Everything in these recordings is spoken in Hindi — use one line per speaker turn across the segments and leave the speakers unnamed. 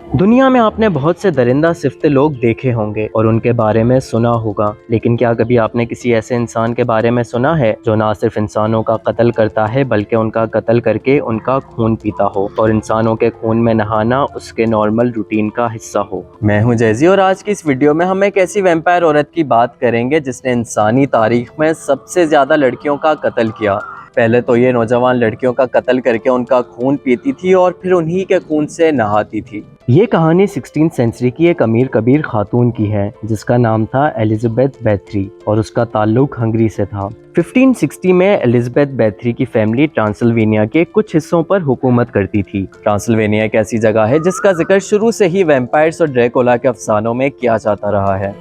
दुनिया में आपने बहुत से दरिंदा सिफ्ते लोग देखे होंगे और उनके बारे में सुना होगा, लेकिन क्या कभी आपने किसी ऐसे इंसान के बारे में सुना है जो ना सिर्फ इंसानों का कत्ल करता है बल्कि उनका कत्ल करके उनका खून पीता हो और इंसानों के खून में नहाना उसके नॉर्मल रूटीन का हिस्सा हो। मैं हूं जैजी और आज की इस वीडियो में हम एक ऐसी वैम्पायर औरत की बात करेंगे जिसने इंसानी तारीख में सबसे ज्यादा लड़कियों का कत्ल किया। पहले तो ये नौजवान लड़कियों का कत्ल करके उनका खून पीती थी और फिर उन्हीं के खून से नहाती थी। ये कहानी 16वीं सेंचुरी की एक अमीर कबीर खातून की है जिसका नाम था एलिजाबेथ बैथरी और उसका ताल्लुक हंगरी से था। 1560 में एलिजाबेथ बैथरी की फैमिली ट्रांसिल्वेनिया के कुछ हिस्सों पर हुकूमत करती थी। ट्रांसिल्वेनिया एक ऐसी जगह है जिसका जिक्र शुरू से ही वैम्पायर्स और ड्रैकुला के अफसानों में किया जाता रहा है।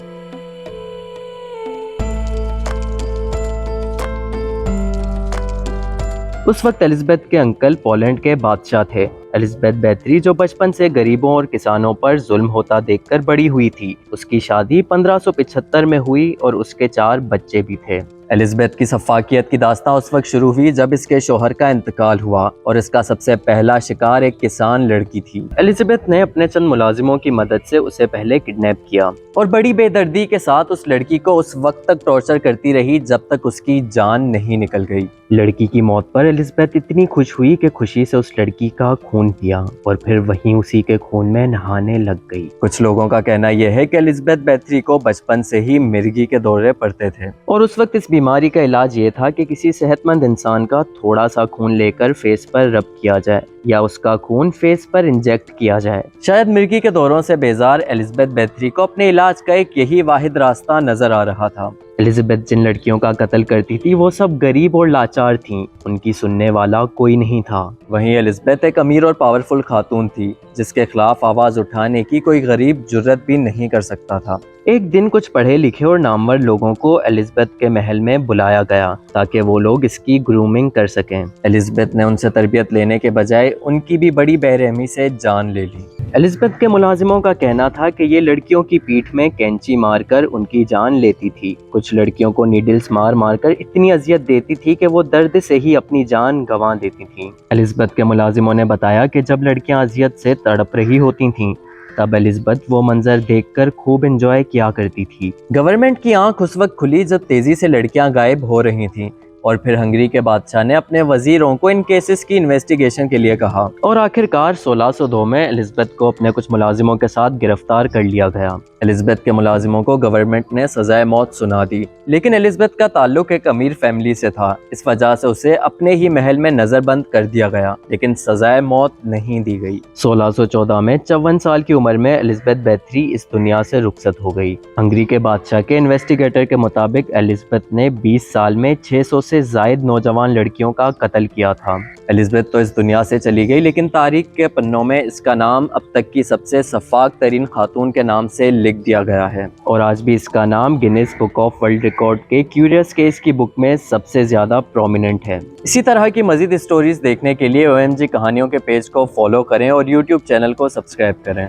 उस वक्त एलिजाबेथ के अंकल पोलैंड के बादशाह थे। एलिजाबेथ बैथरी जो बचपन से गरीबों और किसानों पर जुल्म होता देखकर बड़ी हुई थी। उसकी शादी 1575 में हुई और उसके 4 बच्चे भी थे। एलिजाबेथ की सफाकियत की दास्तां उस वक्त शुरू हुई जब इसके शोहर का इंतकाल हुआ और इसका सबसे पहला शिकार एक किसान लड़की थी। एलिजाबेथ ने अपने चंद मुलाजिमों की मदद से उसे पहले किडनैप किया और बड़ी बेदर्दी के साथ उस लड़की को उस वक्त तक टॉर्चर करती रही जब तक उसकी जान नहीं निकल गई। लड़की की मौत पर एलिजाबेथ इतनी खुश हुई कि खुशी से उस लड़की का खून पिया और फिर वहीं उसी के खून में नहाने लग गई। कुछ लोगों का कहना यह है कि एलिजाबेथ बैथरी को बचपन से ही मिर्गी के दौरे पड़ते थे और उस वक्त इस बीमारी का इलाज ये था कि किसी सेहतमंद इंसान का थोड़ा सा खून लेकर फेस पर रब किया जाए या उसका खून फेस पर इंजेक्ट किया जाए। शायद मिर्गी के दौरों से बेजार एलिजाबेथ बैथरी को अपने इलाज का एक यही वाहिद रास्ता नजर आ रहा था। एलिजाबेथ जिन लड़कियों का कत्ल करती थी वो सब गरीब और लाचार थीं। उनकी सुनने वाला कोई नहीं था। वहीं एलिजाबेथ एक अमीर और पावरफुल खातून थी जिसके खिलाफ आवाज उठाने की कोई गरीब जुर्रत भी नहीं कर सकता था। एक दिन कुछ पढ़े लिखे और नामवर लोगों को एलिजाबेथ के महल में बुलाया गया ताकि वो लोग इसकी ग्रूमिंग कर सकें। एलिजाबेथ ने उनसे तरबियत लेने के बजाय उनकी भी बड़ी बेरहमी से जान ले ली। एलिजाबेथ के मुलाजिमों का कहना था कि ये लड़कियों की पीठ में कैंची मारकर उनकी जान लेती थी। कुछ लड़कियों को नीडल्स मार मारकर इतनी अजियत देती थी कि वो दर्द से ही अपनी जान गंवा देती थीं। एलिजाबेथ के मुलाजिमों ने बताया कि जब लड़कियां अजियत से तड़प रही होती थीं तब एलिजाबेथ वो मंजर देखकर खूब एंजॉय किया करती थी। गवर्नमेंट की आंख उस वक्त खुली जब तेजी से लड़कियां गायब हो रही थीं और फिर हंगरी के बादशाह ने अपने वजीरों को इन केसेस की इन्वेस्टिगेशन के लिए कहा और आखिरकार 1602 में एलिजाबेथ को अपने कुछ मुलाजिमों के साथ गिरफ्तार कर लिया गया। एलिजाबेथ के मुलाजिमों को गवर्नमेंट ने सजाए मौत सुना दी, लेकिन एलिजाबेथ का ताल्लुक एक अमीर फैमिली से था। इस वजह से उसे अपने ही महल में नजरबंद कर दिया गया, लेकिन सजाए मौत नहीं दी गई। 1614 में 54 साल की उम्र में एलिजाबेथ बैथरी इस दुनिया से रुखसत हो गई। हंगरी के बादशाह के इन्वेस्टिगेटर के मुताबिक एलिजाबेथ ने 20 साल में 600 से जायद नौजवान लड़कियों का कत्ल किया था। एलिजाबेथ तो इस दुनिया से चली गई, लेकिन तारीख के पन्नों में इसका नाम अब तक की सबसे सफाक तरीन खातून के नाम से लिख दिया गया है और आज भी इसका नाम Guinness book of world record के क्यूरियस केस की बुक में सबसे ज्यादा प्रोमिनेंट है। इसी तरह की मजीद स्टोरीज देखने के लिए OMG कहानियों के पेज को फॉलो करें और YouTube चैनल को सब्सक्राइब करें।